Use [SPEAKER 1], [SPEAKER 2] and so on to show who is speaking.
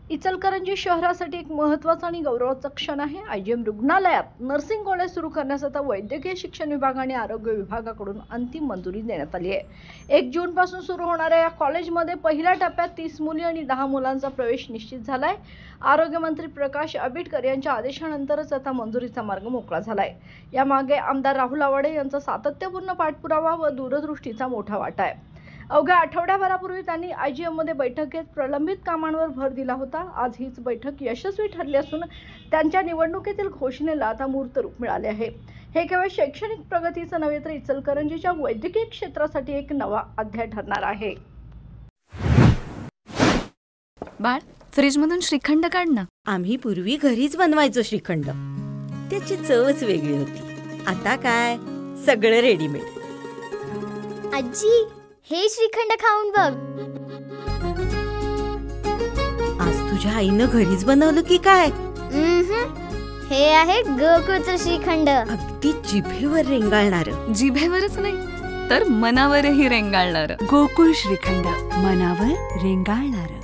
[SPEAKER 1] इचलकरंजी शहरासाठी एक महत्त्वाचा आणि गौरवाचा क्षण आहे। आयजीएम रुग्णालयात नर्सिंग कॉलेज सुरू करण्यास आता वैद्यकीय शिक्षण विभाग आणि आरोग्य विभागाकडून अंतिम मंजुरी देण्यात आली आहे। 1 जून पासून सुरू होणाऱ्या या कॉलेजमध्ये पहिल्या टप्प्यात 30 मुली आणि 10 मुलांचा प्रवेश निश्चित झालाय। आरोग्य मंत्री प्रकाश आंबेडकर यांच्या आदेशानंतरच आता मंजुरीचा मार्ग मोकळा झालाय। यामागे आमदार राहुल आवाडे यांचा सातत्यपूर्ण पाठपुरावा व दूरदृष्टीचा मोठा वाटा आहे। अवघ्या आठवड्याभरापूर्वी त्यांनी आयजीएममध्ये बैठक घेत प्रलंबित कामांवर भर दिला होता। आज हीच बैठक यशस्वी ठरली असून त्यांच्या निवडणुकीतील घोषणेला आता मूर्त रूप मिळाले आहे। हे केवळ शैक्षणिक प्रगतीचं नव्हे तर इचलकरंजीच्या वैद्यकीय क्षेत्रासाठी एक नवा अध्याय ठरणार आहे।
[SPEAKER 2] बाळ, फ्रीजमधून श्रीखंड काढ ना।
[SPEAKER 3] आम्ही पूर्वी घरीच बनवायचो श्रीखंड, त्याची चवच वेगळी होती। आता काय सगळं रेडीमेड।
[SPEAKER 4] आजी, हे श्रीखंड खाऊन बघ।
[SPEAKER 3] आज तुझ्या आईनं घरीच बनवलं की काय?
[SPEAKER 4] हे आहे गोकुळचं श्रीखंड।
[SPEAKER 3] अगदी जिभेवर रेंगाळणार।
[SPEAKER 2] जिभेवरच नाही तर मनावरही रेंगाळणार।
[SPEAKER 5] गोकुळ श्रीखंड, मनावर रेंगाळणार।